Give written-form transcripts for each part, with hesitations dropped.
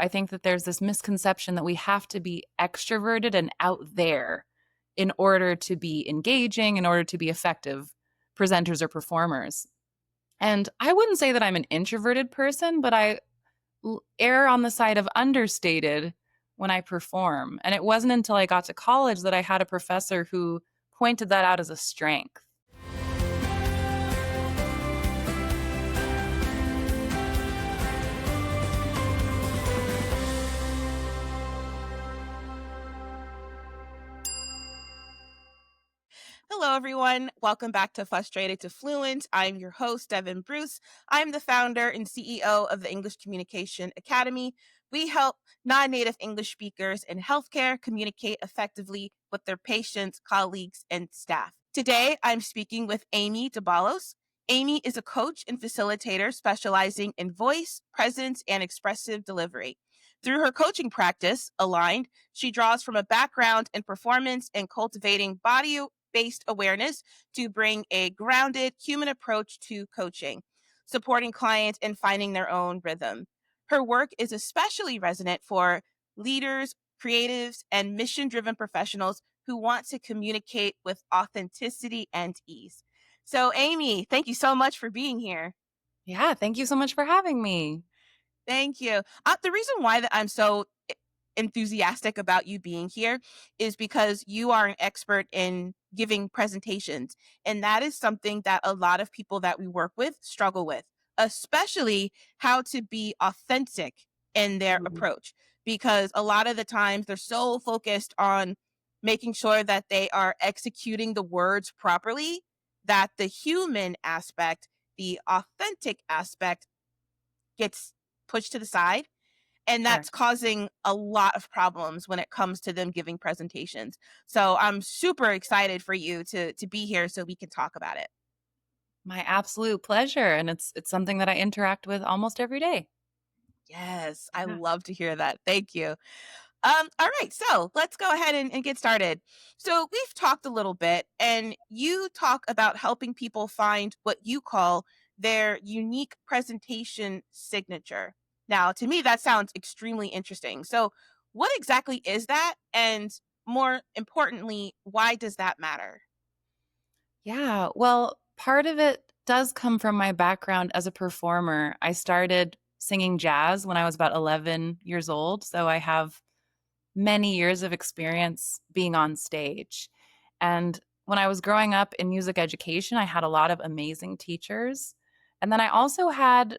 I think that there's this misconception that we have to be extroverted and out there in order to be engaging, in order to be effective presenters or performers. And I wouldn't say that I'm an introverted person, but err on the side of understated when I perform. And it wasn't until I got to college that I had a professor who pointed that out as a strength. Hello, everyone. Welcome back to Frustrated to Fluent. I'm your host, Devon Bruce. I'm the founder and CEO of the English Communication Academy. We help non-native English speakers in healthcare communicate effectively with their patients, colleagues, and staff. Today, I'm speaking with Amy Dabalos. Amy is a coach and facilitator specializing in voice, presence, and expressive delivery. Through her coaching practice, Aligned, she draws from a background in performance and cultivating body-based awareness to bring a grounded human approach to coaching, supporting clients in finding their own rhythm. Her work is especially resonant for leaders, creatives, and mission-driven professionals who want to communicate with authenticity and ease. So, Amy, thank you so much for being here. Yeah, thank you so much for having me. Thank you. The reason why that I'm so enthusiastic about you being here is because you are an expert in giving presentations. And that is something that a lot of people that we work with struggle with, especially how to be authentic in their approach. Because a lot of the times they're so focused on making sure that they are executing the words properly that the human aspect, the authentic aspect, gets pushed to the side. And Sure. that's causing a lot of problems when it comes to them giving presentations. So I'm super excited for you to be here so we can talk about it. My absolute pleasure. And it's something that I interact with almost every day. Yes, I Yeah. love to hear that. Thank you. All right, so let's go ahead and get started. So we've talked a little bit, and you talk about helping people find what you call their unique presentation signature. Now, to me, that sounds extremely interesting. So, what exactly is that? And more importantly, why does that matter? Yeah. Well, part of it does come from my background as a performer. I started singing jazz when I was about 11 years old. So I have many years of experience being on stage. And when I was growing up in music education, I had a lot of amazing teachers. And then I also had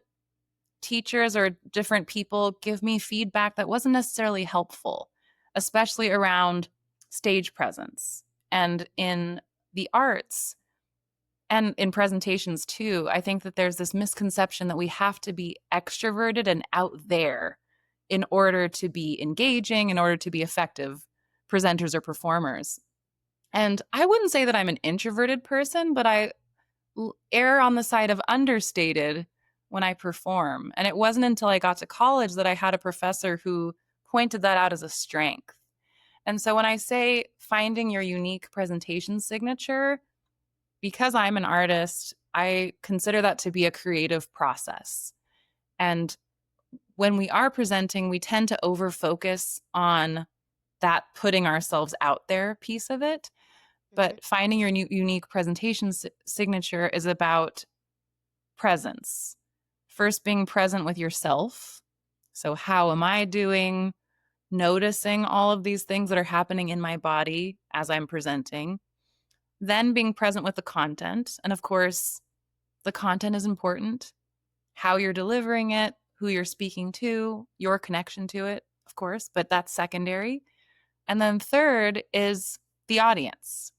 teachers or different people give me feedback that wasn't necessarily helpful, especially around stage presence. And in the arts, and in presentations too, I think that there's this misconception that we have to be extroverted and out there in order to be engaging, in order to be effective presenters or performers. And I wouldn't say that I'm an introverted person, but I err on the side of understated when I perform. And it wasn't until I got to college that I had a professor who pointed that out as a strength. And so when I say finding your unique presentation signature, because I'm an artist, I consider that to be a creative process. And when we are presenting, we tend to over focus on that putting ourselves out there piece of it. Mhm. But finding your unique presentation signature is about presence. First, being present with yourself. So, how am I doing? Noticing all of these things that are happening in my body as I'm presenting. Then, being present with the content. And of course, the content is important. How you're delivering it, who you're speaking to, your connection to it, of course, but that's secondary. And then, third is the audience.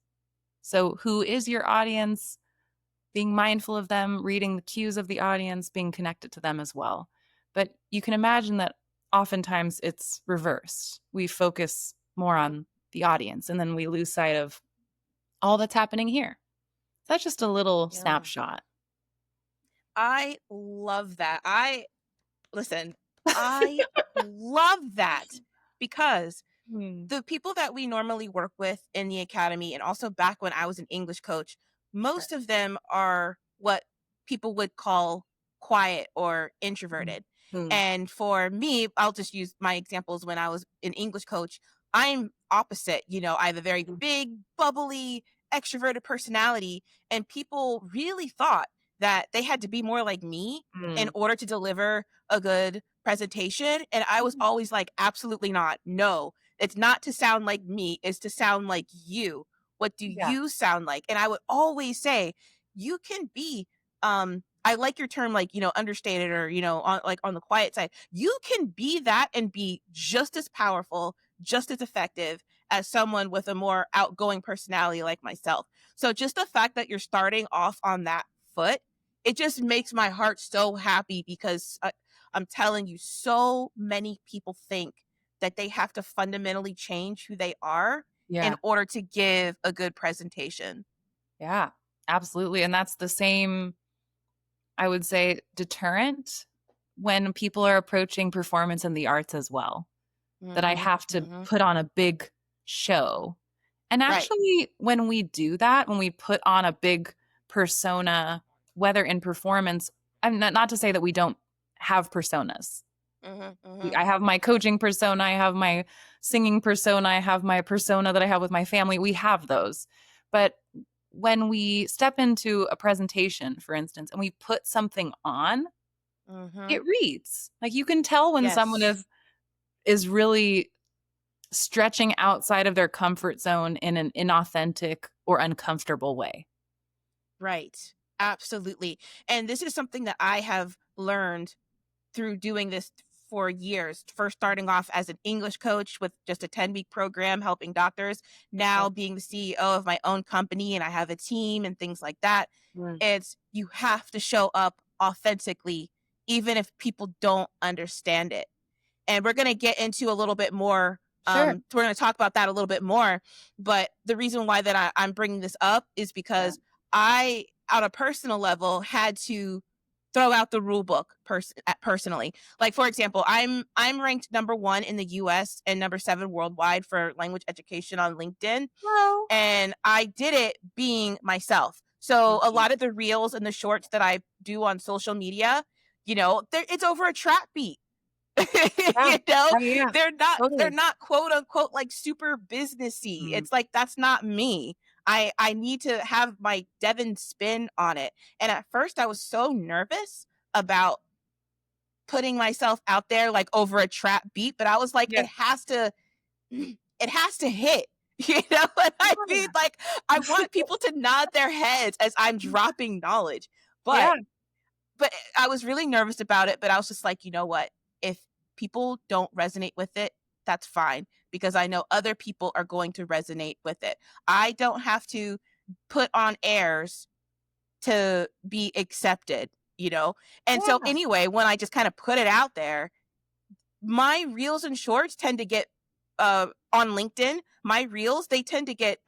So, who is your audience? Being mindful of them, reading the cues of the audience, being connected to them as well. But you can imagine that oftentimes it's reversed. We focus more on the audience and then we lose sight of all that's happening here. That's just a little Yeah. snapshot. I love that. Listen, I love that because Hmm. the people that we normally work with in the academy, and also back when I was an English coach, Sure. most of them are what people would call quiet or Mhm. introverted. Mm. And for me, I'll just use my examples when I was an English coach. I'm opposite. I have a very Mm. big, bubbly, extroverted personality, and people really thought that they had to be more like me in Mm. order to deliver a good presentation. And I was Mm. always like, absolutely not. No, it's not to sound like me, it's to sound like you. What do Yeah. you sound like? And I would always say, you can be, I like your term, like, understated, or, on the quiet side. You can be that and be just as powerful, just as effective as someone with a more outgoing personality like myself. So just the fact that you're starting off on that foot, it just makes my heart so happy, because I'm telling you, so many people think that they have to fundamentally change who they are in Yeah. order to give a good presentation. Yeah. Absolutely. And that's the same, I would say, deterrent when people are approaching performance in the arts as well, that I Mhm. have to Mhm. put on a big show. And Right. actually, when we do that, when we put on a big persona, whether in performance, I'm not to say that we don't have personas. Mhm. Mhm. I have my coaching persona, I have my singing persona, I have my persona that I have with my family. We have those. But when we step into a presentation, for instance, and we put something on, Mhm. it reads. Like you can tell when someone Yes. is really stretching outside of their comfort zone in an inauthentic or uncomfortable way. Right. Absolutely. And this is something that I have learned through doing this for years. First starting off as an English coach with just a 10-week program helping doctors, Yeah. now being the CEO of my own company and I have a team and things like that. Mm. It's, you have to show up authentically even if people don't understand it. And we're going to get into a little bit more, Sure. we're going to talk about that a little bit more, but the reason why that I'm bringing this up is Yeah. because I, on a personal level, had to throw out the rule book personally. Like, for example, I'm ranked number 1 in the US and number 7 worldwide for language education on LinkedIn, Well, and I did it being myself. So a mhm. lot of the reels and the shorts that I do on social media, it's over a trap beat. Yeah. you know Oh, yeah. they're Totally. not quote unquote like super businessy. Mm. It's like, that's not me. I need to have my Devon spin on it. And at first I was so nervous about putting myself out there like over a trap beat, but I was like, Yeah. it has to hit. What I mean? Yeah. Like, I want people to nod their heads as I'm dropping knowledge. Yeah. But I was really nervous about it, but I was just like, "You know what? If people don't resonate with it, that's fine, because I know other people are going to resonate with it. I don't have to put on airs to be accepted." And so Yeah. anyway, when I just kind of put it out there, my reels and shorts tend to get on LinkedIn, my reels, they tend to get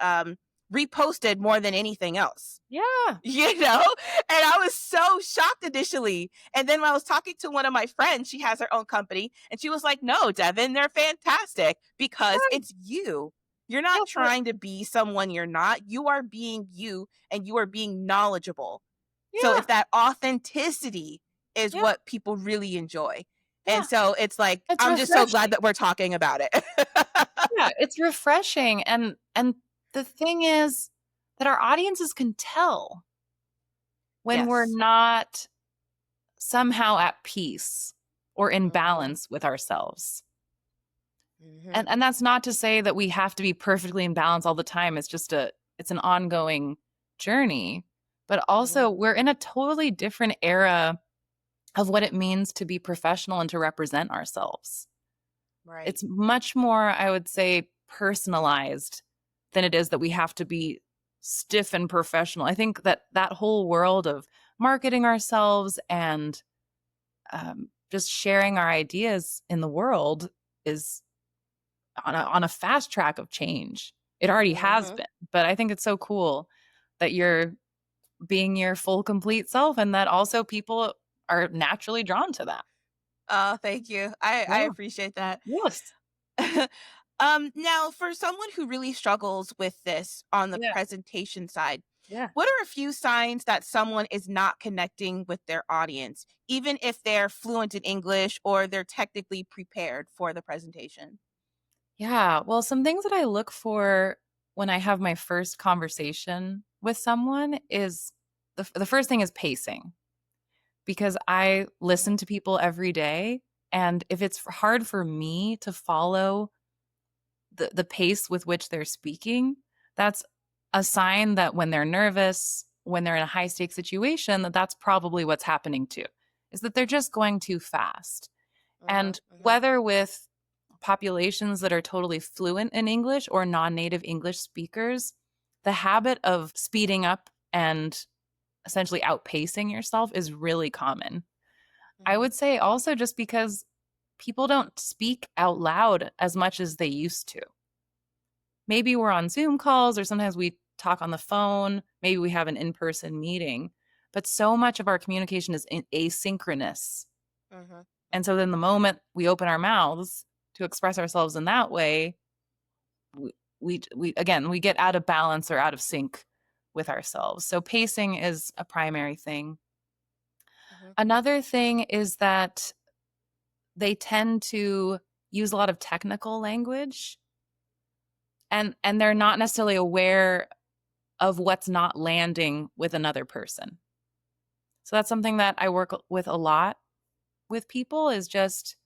reposted more than anything else. Yeah. You know? And I was so shocked initially. And then when I was talking to one of my friends, she has her own company, and she was like, "No, Devin, they're fantastic because Right. it's you. You're Yeah. not trying to be someone you're not. You are being you and you are being knowledgeable." So Yeah. it's that authenticity is Yeah. what people really enjoy. And Yeah. so it's like, It's I'm just so glad refreshing. that we're talking about it. Yeah, it's refreshing, and the thing is that our audiences can tell when we're Yes. not somehow at peace or in Mhm. balance with ourselves. Mhm. And that's not to say that we have to be perfectly in balance all the time. It's an ongoing journey. But Mhm. also we're in a totally different era of what it means to be professional and to represent ourselves. Right. It's much more, I would say, personalized than it is that we have to be stiff and professional. I think that that whole world of marketing ourselves and just sharing our ideas in the world is on a fast track of change. It already has Mhm. been, but I think it's so cool that you're being your full complete self and that also people are naturally drawn to that. Oh, thank you. I Yeah. appreciate that. Yes. Now, for someone who really struggles with this on the Yeah. presentation side, Yeah. What are a few signs that someone is not connecting with their audience, even if they're fluent in English or they're technically prepared for the presentation? Yeah. Well, some things that I look for when I have my first conversation with someone is the first thing is pacing, because I Mhm, listen to people every day. And if it's hard for me to follow the pace with which they're speaking, that's a sign that when they're nervous, when they're in a high stakes situation, that's probably what's happening too, is that they're just going too fast. mhm, And mhm, whether with populations that are totally fluent in English or non native English speakers, the habit of speeding up and essentially outpacing yourself is really common. I mhm, would say also just because people don't speak out loud as much as they used to. Maybe we're on Zoom calls or sometimes we talk on the phone, maybe we have an in-person meeting, but so much of our communication is asynchronous. mhm, And so mhm, then the moment we open our mouths to express ourselves in that way, we again, we get out of balance or out of sync with ourselves. So pacing is a primary thing. mhm, Another thing is that they tend to use a lot of technical language, and they're not necessarily aware of what's not landing with another person. So that's something that I work with a lot with people, is just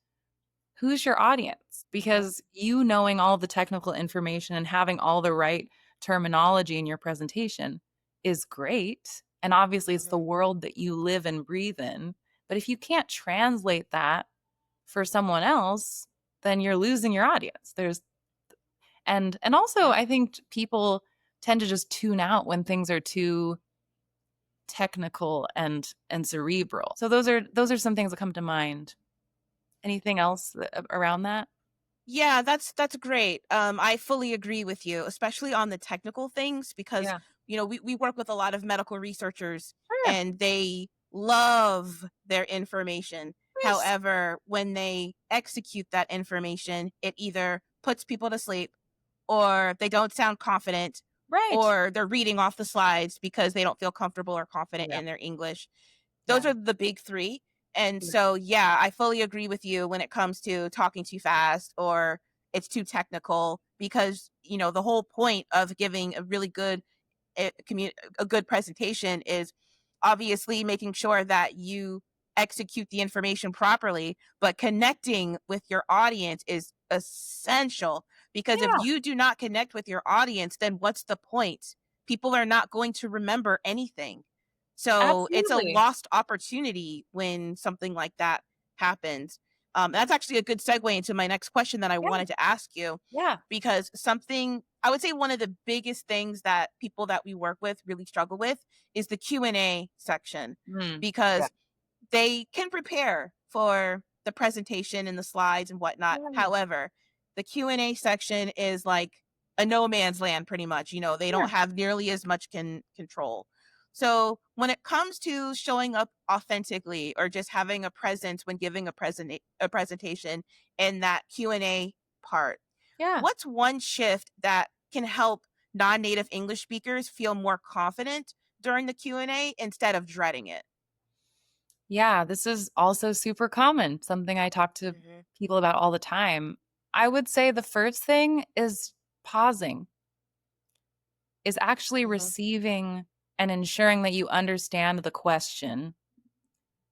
who's your audience? mhm, Because you knowing all the technical information and having all the right terminology in your presentation is great. And obviously, it's the mhm. world that you live and breathe in. But if you can't translate that for someone else, then you're losing your audience. And also, Yeah. I think people tend to just tune out when things are too technical and cerebral. So those are some things that come to mind. Anything else around that? Yeah, that's great. I fully agree with you, especially on the technical things, because Yeah. we work with a lot of medical researchers Sure. and they love their information. Yes. However, when they execute that information, it either puts people to sleep, or they don't sound confident, Right. or they're reading off the slides because they don't feel comfortable or confident Yeah. in their English. Those Yeah. are the big 3. And Yeah. so, yeah, I fully agree with you when it comes to talking too fast or it's too technical, because, the whole point of giving a really good a good presentation is obviously making sure that you execute the information properly, but connecting with your audience is essential, because if Yeah. you do not connect with your audience, then what's the point? People are not going to remember anything. So it's a Absolutely. lost opportunity when something like that happens. That's actually a good segue into my next question that I Yeah. wanted to ask you, Yeah. because something I would say one of the biggest things that people that we work with really struggle with is the Q&A section, Mm. Yeah. because they can prepare for the presentation and the slides and whatnot. Yeah. However, the Q&A section is like a no man's land pretty much. They don't Sure. have nearly as much control. So, when it comes to showing up authentically or just having a presence when giving a presentation in that Q&A part, Yeah. what's one shift that can help non-native English speakers feel more confident during the Q&A instead of dreading it? Yeah. This is also super common, something I talk to Mhm, people about all the time. I would say the first thing is pausing, is actually mhm, receiving and ensuring that you understand the question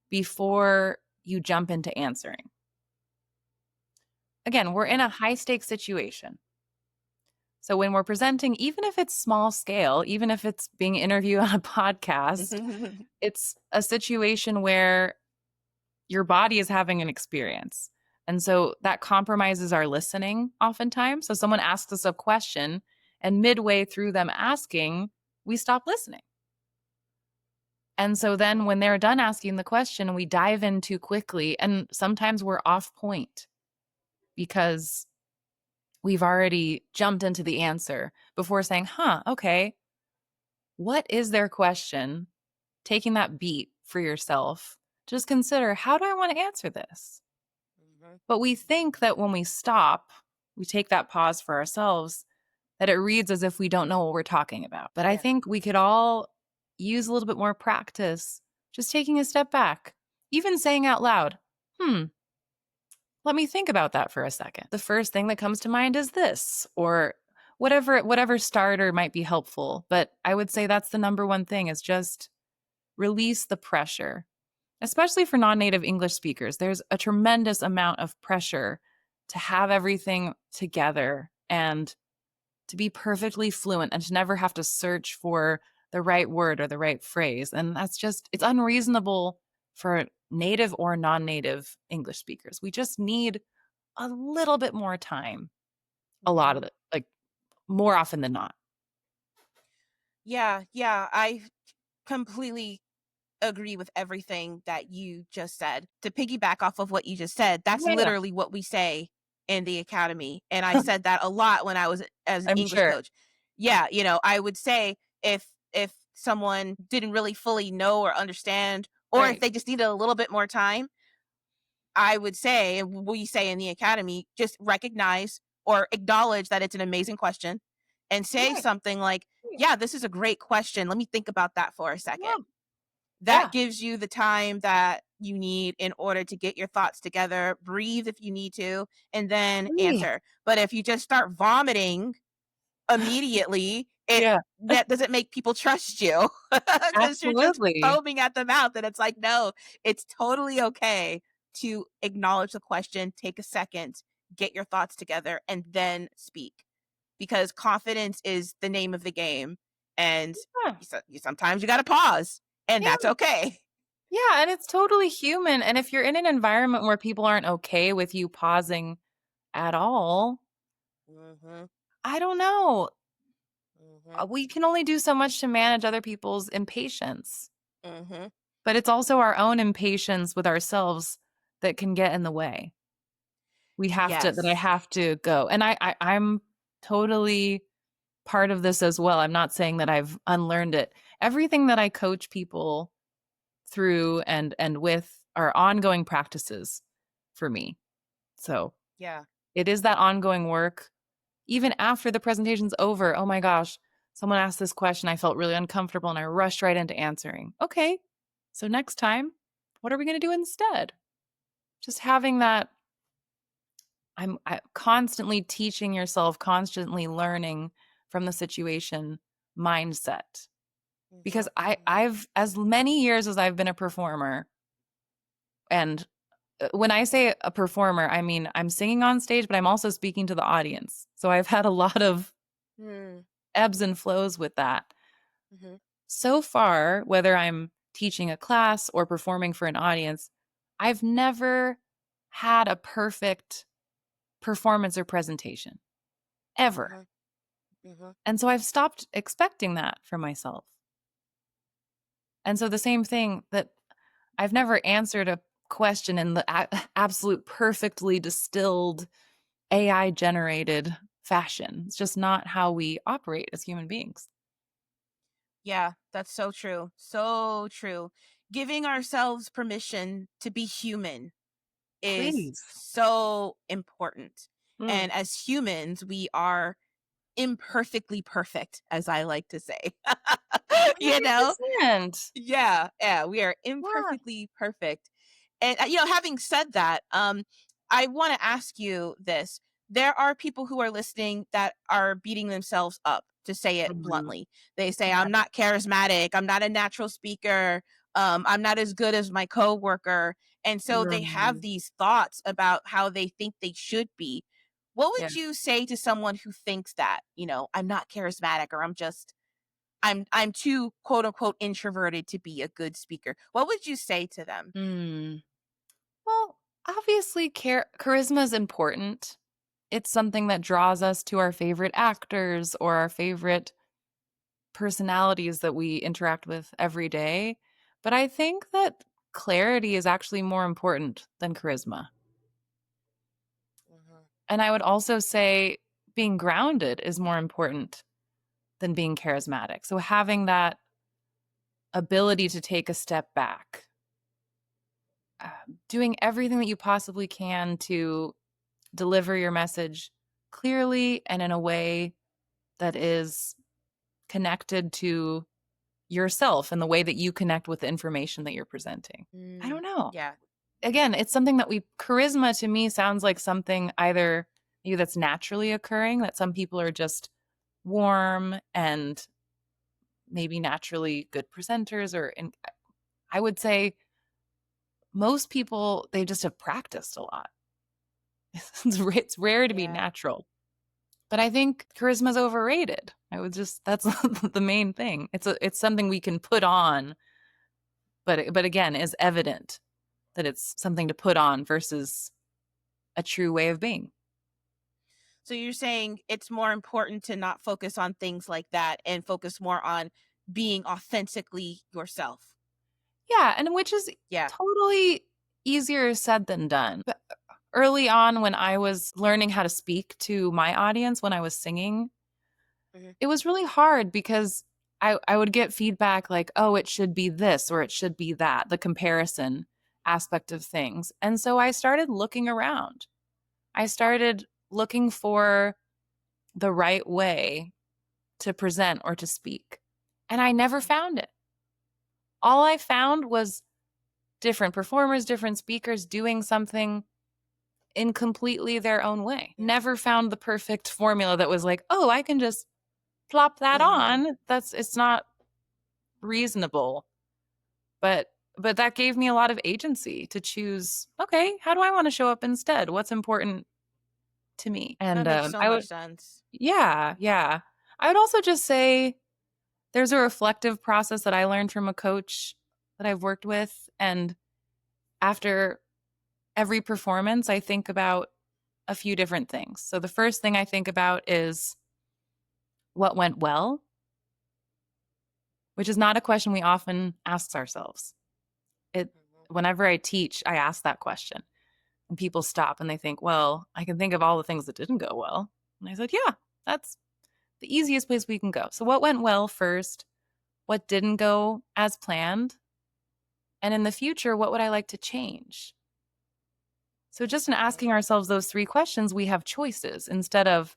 before you jump into answering. Again, we're in mhm. a high stakes situation. So when we're presenting, even if it's small scale, even if it's being interviewed on a podcast, it's a situation where your body is having an experience. And so that compromises our listening oftentimes. So someone asks us a question, and midway through them asking, we stop listening. And so then when they're done asking the question, we dive in too quickly. And sometimes we're off point because we've already jumped into the answer before saying, okay, what is their question? Taking that beat for yourself, just consider, how do I want to answer this? Mhm, But we think that when we stop, we take that pause for ourselves, that it reads as if we don't know what we're talking about. But I Yeah. think we could all use a little bit more practice, just taking a step back, even saying out loud, hmm, let me think about that for a second. The first thing that comes to mind is this, or whatever starter might be helpful. But I would say that's the number one thing is just release the pressure, especially for non-native English speakers. There's a tremendous amount of pressure to have everything together and to be perfectly fluent and to never have to search for the right word or the right phrase. And that's just, it's unreasonable for native or non native English speakers. We just need a little bit more time, a lot Hmm. of it, like more often than not. Yeah, yeah, I completely agree with everything that you just said. To piggyback off of what you just said, that's Yeah, literally what we say in the academy, and I said that a lot when I was as an I'm English sure. coach. Yeah, I would say if someone didn't really fully know or understand, or if Right. they just needed a little bit more time, I would say, and we say in the academy, just recognize or acknowledge that it's an amazing question and say Right. something like, "Yeah, this is a great question. Let me think about that for a second." Yeah. That Yeah. gives you the time that you need in order to get your thoughts together, breathe if you need to, and then Agree. answer. But if you just start vomiting immediately, it Yeah. that doesn't make people trust you because you're just Absolutely. foaming at the mouth. And it's like, no, it's totally okay to acknowledge the question, take a second, get your thoughts together, and then speak. Because confidence is the name of the game. And Yeah. sometimes you got to pause, and that's Yeah. okay. Yeah. And it's totally human. And if you're in an environment where people aren't okay with you pausing at all, Mhm. I don't know. Mhm. We can only do so much to manage other people's impatience, Mhm. but it's also our own impatience with ourselves that can get in the way. I Yes. have to go. And I'm totally part of this as well. I'm not saying that I've unlearned it. Everything that I coach people through and with are ongoing practices for me. So Yeah. it is that ongoing work. Even after the presentation's over, oh my gosh, someone asked this question. I felt really uncomfortable and I rushed right into answering. Okay, so next time, what are we going to do instead? Just having that, constantly teaching yourself, constantly learning from the situation mindset. Because Mhm. Mhm. as many years as I've been a performer, and when I say a performer, I mean I'm singing on stage, but I'm also speaking to the audience. So I've had a lot of Mm. ebbs and flows with that. Mhm. So far, whether I'm teaching a class or performing for an audience, I've never had a perfect performance or presentation, ever. Mhm. Mhm. And so I've stopped expecting that from myself. And so the same thing that I've never answered a question in the absolute perfectly distilled AI generated fashion. It's just not how we operate as human beings. Yeah, that's so true. So true. Giving ourselves permission to be human is Please. so important. Mm. And as humans, we are imperfectly perfect, as I like to say. you know? 100%. Yeah, yeah, we are Yeah. imperfectly perfect. And having said that, I want to ask you this. There are people who are listening that are beating themselves up, to say it Mhm. bluntly. They say, Yeah. I'm not charismatic, I'm not a natural speaker, I'm not as good as my coworker. And so they have Mhm. these thoughts about how they think they should be. What Yeah. would you say to someone who thinks that, I'm not charismatic, or I'm too quote unquote introverted to be a good speaker? What would you say to them? Mm. Well, obviously, charisma is important. It's something that draws us to our favorite actors or our favorite personalities that we interact with every day. But I think that clarity is actually more important than charisma. Mhm. And I would also say being grounded is more important than being charismatic. So having that ability to take a step back, uh, doing everything that you possibly can to deliver your message clearly and in a way that is connected to yourself and the way that you connect with the information that you're presenting. I Mm, don't know. yeah. Again, it's something that we charisma to me sounds like something either maybe that's naturally occurring, that some people are just warm and maybe naturally good presenters or and I would say most people they just have practiced a lot. It's rare to be Yeah. natural. But I think charisma's overrated. I would just that's the main thing. It's something we can put on, but again, is evident that it's something to put on versus a true way of being. So you're saying it's more important to not focus on things like that and focus more on being authentically yourself. Yeah, and which is Yeah. totally easier said than done. But early on when I was learning how to speak to my audience when I was singing, Mhm. it was really hard because I would get feedback like, "Oh, it should be this or it should be that," the comparison aspect of things. And so I started looking around. I started looking for the right way to present or to speak, and I never found it. All I found was different performers, different speakers doing something in completely their own way. Yeah. Never found the perfect formula that was like, "Oh, I can just plop that on." That's it's not reasonable. But that gave me a lot of agency to choose, "Okay, how do I wanna show up instead? What's important to me?" That And, makes so I much would sense. yeah, yeah. I would also just say there's a reflective process that I learned from a coach that I've worked with, and after every performance, I think about a few different things. So the first thing I think about is what went well, which is not a question we often ask ourselves. It Mhm. whenever I teach, I ask that question. And people stop and they think, "Well, I can think of all the things that didn't go well." And I said, "Yeah, that's the easiest place we can go." So what went well first? What didn't go as planned? And in the future, what would I like to change? So just in Right. asking ourselves those 3 questions, we have choices instead of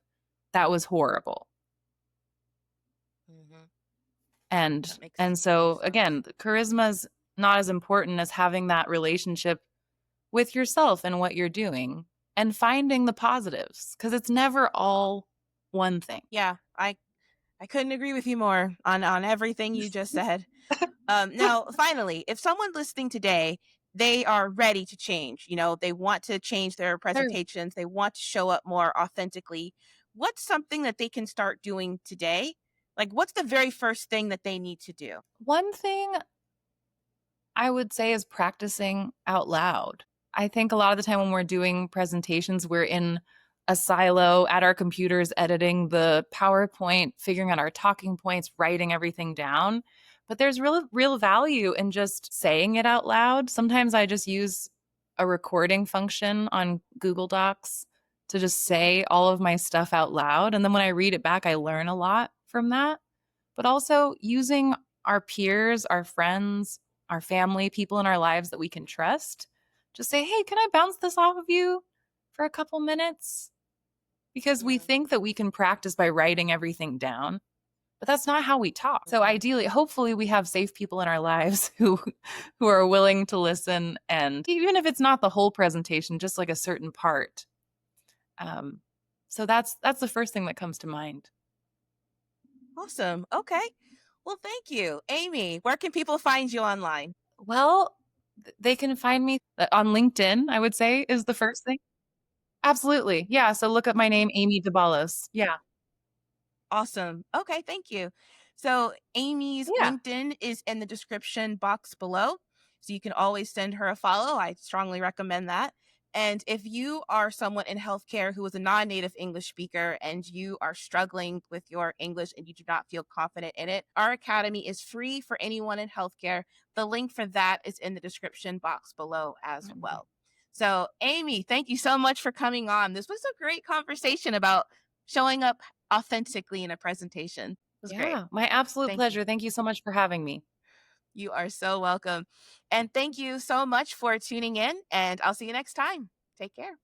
that was horrible. Mhm. And That makes and so much so sense. again, charisma's not as important as having that relationship with yourself and what you're doing and finding the positives because it's never all one thing. Yeah, I couldn't agree with you more on everything you just said. Now, finally, if someone listening today, they are ready to change, they want to change their Sure. presentations, they want to show up more authentically. What's something that they can start doing today? Like, what's the very first thing that they need to do? One thing I would say is practicing out loud. I think a lot of the time when we're doing presentations, we're in a silo at our computers, editing the PowerPoint, figuring out our talking points, writing everything down. But there's real value in just saying it out loud. Sometimes I just use a recording function on Google Docs to just say all of my stuff out loud. And then when I read it back, I learn a lot from that. But also using our peers, our friends, our family, people in our lives that we can trust. Just say, "Hey, can I bounce this off of you for a couple minutes?" Because we Mhm. think that we can practice by writing everything down, but that's not how we talk. So Mhm. ideally, hopefully we have safe people in our lives who are willing to listen and even if it's not the whole presentation, just like a certain part. Um, so that's the first thing that comes to mind. Awesome. Okay. Well, thank you. Amy, where can people find you online? Well, they can find me on LinkedIn, I would say is the first thing. Absolutely. Yeah, so look up my name, Amy Dabalos. Yeah. Awesome. Okay, thank you. So, Amy's Yeah. LinkedIn is in the description box below. So, you can always send her a follow. I strongly recommend that. And if you are someone in healthcare who is a non native English speaker and you are struggling with your English and you do not feel confident in it, our academy is free for anyone in healthcare. The link for that is in the description box below as Mhm. well. So, Amy, thank you so much for coming on. This was a great conversation about showing up authentically in a presentation. It was great. Yeah, my absolute Thank you. pleasure. Thank you so much for having me. You are so welcome. And thank you so much for tuning in, and I'll see you next time. Take care.